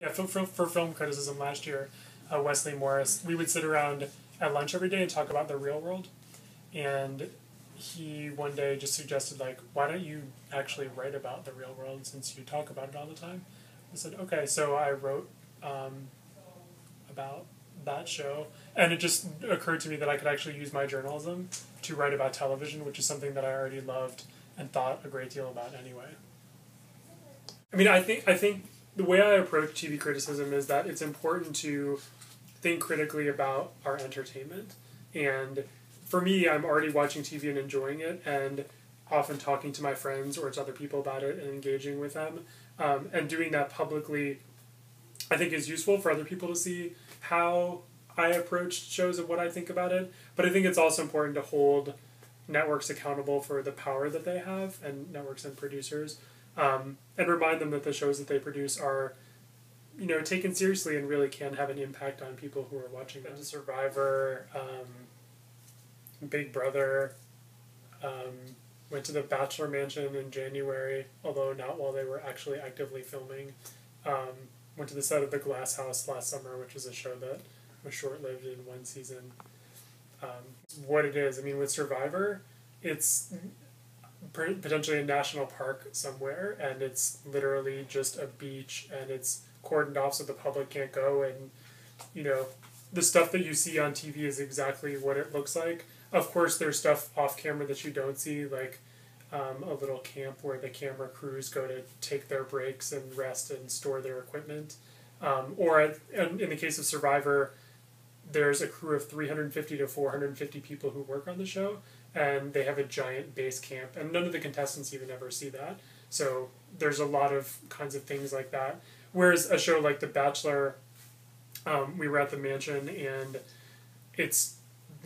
Yeah, for film criticism last year, Wesley Morris, we would sit around at lunch every day and talk about the real world. And he one day just suggested, like, why don't you actually write about the real world since you talk about it all the time? I said, okay. So I wrote about that show, and it just occurred to me that I could actually use my journalism to write about television, which is something that I already loved and thought a great deal about anyway. I mean, I think the way I approach TV criticism is that it's important to think critically about our entertainment. And for me, I'm already watching TV and enjoying it, and often talking to my friends or to other people about it and engaging with them. And doing that publicly, I think, is useful for other people to see how I approach shows and what I think about it. But I think it's also important to hold networks accountable for the power that they have, and networks and producers, and remind them that the shows that they produce are, taken seriously and really can have an impact on people who are watching them. Survivor, Big Brother, went to the Bachelor Mansion in January, although not while they were actually actively filming. Went to the set of The Glass House last summer, which was a show that was short-lived in one season. What it is, I mean, with Survivor, it's potentially a national park somewhere, and it's literally just a beach, and it's cordoned off so the public can't go, and the stuff that you see on TV is exactly what it looks like. Of course, there's stuff off camera that you don't see, like a little camp where the camera crews go to take their breaks and rest and store their equipment. In the case of Survivor, there's a crew of 350 to 450 people who work on the show, and they have a giant base camp, and none of the contestants even ever see that. So there's a lot of kinds of things like that. Whereas a show like The Bachelor, we were at the mansion, and it's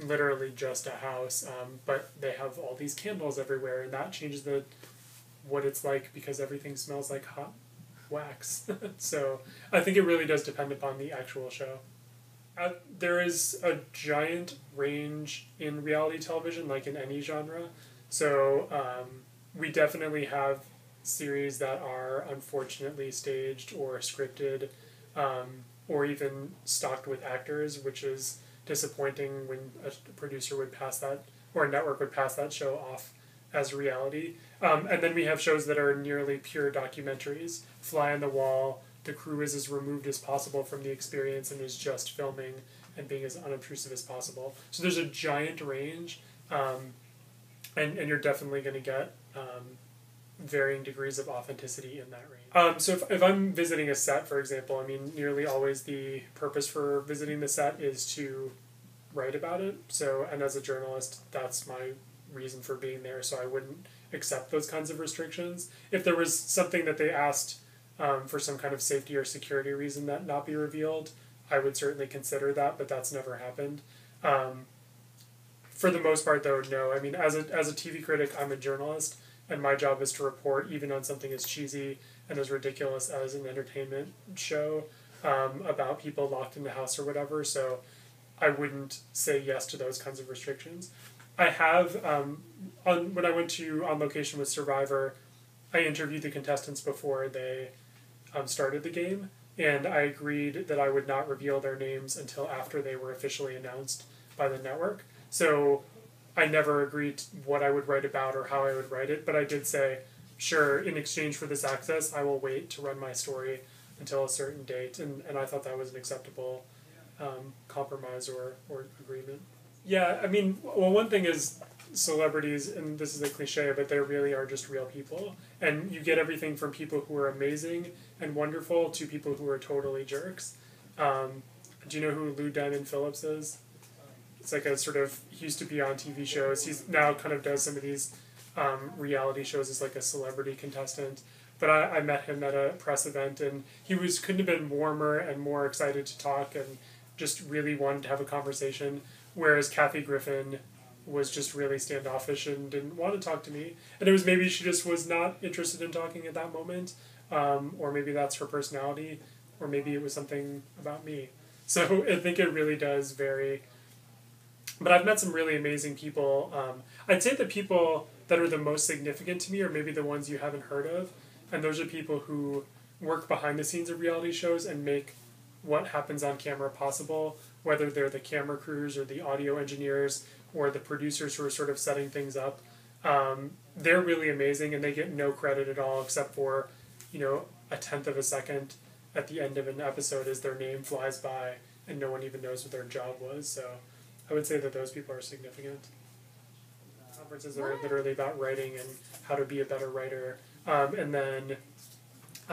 literally just a house, but they have all these candles everywhere, and that changes what it's like because everything smells like hot wax. So I think it really does depend upon the actual show. There is a giant range in reality television, like in any genre. So we definitely have series that are unfortunately staged or scripted, or even stocked with actors, which is disappointing when a producer would pass that, or a network would pass that show off as reality. And then we have shows that are nearly pure documentaries, fly on the wall. The crew is as removed as possible from the experience and is just filming and being as unobtrusive as possible. So there's a giant range, and you're definitely going to get varying degrees of authenticity in that range. So if I'm visiting a set, for example, I mean, nearly always the purpose for visiting the set is to write about it. So, and as a journalist, that's my reason for being there, so I wouldn't accept those kinds of restrictions. If there was something that they asked for some kind of safety or security reason that not be revealed, I would certainly consider that, but that's never happened. For the most part, though, no. I mean, as a TV critic, I'm a journalist, and my job is to report even on something as cheesy and as ridiculous as an entertainment show about people locked in the house or whatever, so I wouldn't say yes to those kinds of restrictions. I have, when I went on location with Survivor, I interviewed the contestants before they started the game, and I agreed that I would not reveal their names until after they were officially announced by the network. So I never agreed what I would write about or how I would write it, but I did say, sure, in exchange for this access, I will wait to run my story until a certain date, and I thought that was an acceptable compromise or agreement. Yeah, I mean, well, one thing is celebrities, and this is a cliche, but they really are just real people. And you get everything from people who are amazing and wonderful to people who are totally jerks. Do you know who Lou Diamond Phillips is? It's like a sort of, he used to be on TV shows. He's now kind of does some of these reality shows as like a celebrity contestant. But I met him at a press event, and he couldn't have been warmer and more excited to talk and just really wanted to have a conversation. Whereas Kathy Griffin was just really standoffish and didn't want to talk to me. And it was maybe she just was not interested in talking at that moment, or maybe that's her personality, or maybe it was something about me. So I think it really does vary. But I've met some really amazing people. I'd say the people that are the most significant to me are maybe the ones you haven't heard of, and those are people who work behind the scenes of reality shows and make what happens on camera possible, whether they're the camera crews or the audio engineers or the producers who are sort of setting things up. They're really amazing, and they get no credit at all except for, a tenth of a second at the end of an episode as their name flies by and no one even knows what their job was. So I would say that those people are significant. Conferences are literally about writing and how to be a better writer. And then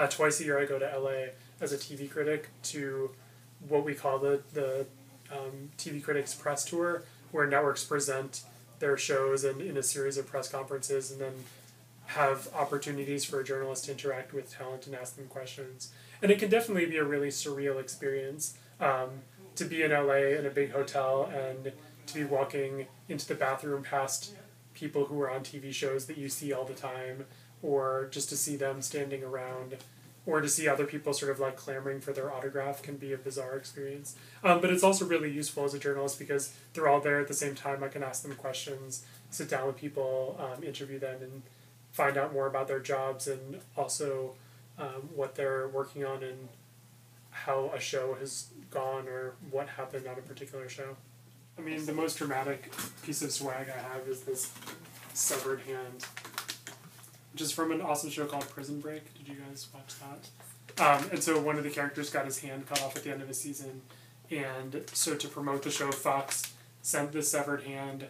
twice a year I go to LA as a TV critic to what we call the TV Critics Press Tour, where networks present their shows in a series of press conferences and then have opportunities for journalists to interact with talent and ask them questions. And it can definitely be a really surreal experience to be in LA in a big hotel and to be walking into the bathroom past people who are on TV shows that you see all the time, or just to see them standing around, or to see other people sort of like clamoring for their autograph can be a bizarre experience. But it's also really useful as a journalist because they're all there at the same time. I can ask them questions, sit down with people, interview them, and find out more about their jobs and also what they're working on and how a show has gone or what happened on a particular show. I mean, the most dramatic piece of swag I have is this severed hand, which is from an awesome show called Prison Break. Did you guys watch that? And so one of the characters got his hand cut off at the end of a season, and so to promote the show, Fox sent the severed hand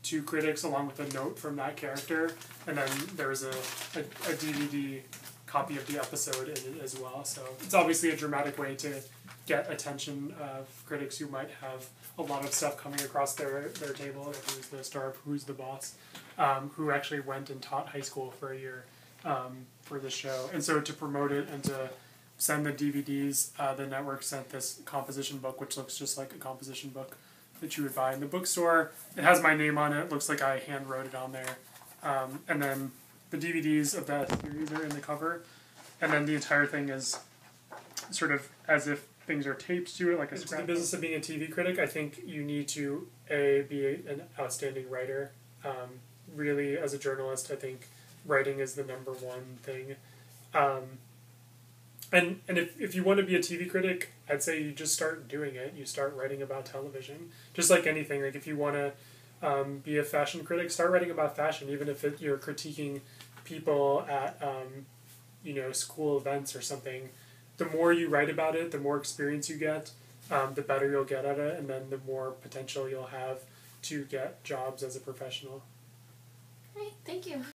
to critics along with a note from that character, and then there was a DVD copy of the episode in it as well. So it's obviously a dramatic way to get attention of critics who might have a lot of stuff coming across their table, like who's the star, who's the boss, who actually went and taught high school for a year for the show. And so to promote it and to send the DVDs, the network sent this composition book, which looks just like a composition book that you would buy in the bookstore. It has my name on it. It looks like I hand wrote it on there. And then the DVDs of that series are in the cover. And then the entire thing is sort of as if things are taped to it, like a scrap. In the business of being a TV critic, I think you need to, be an outstanding writer. Really, as a journalist, I think writing is the number one thing. And if you want to be a TV critic, I'd say you just start doing it. You start writing about television. Just like anything, like if you want to be a fashion critic, start writing about fashion, even if you're critiquing people at school events or something. The more you write about it, the more experience you get, the better you'll get at it, and then the more potential you'll have to get jobs as a professional. Great, thank you.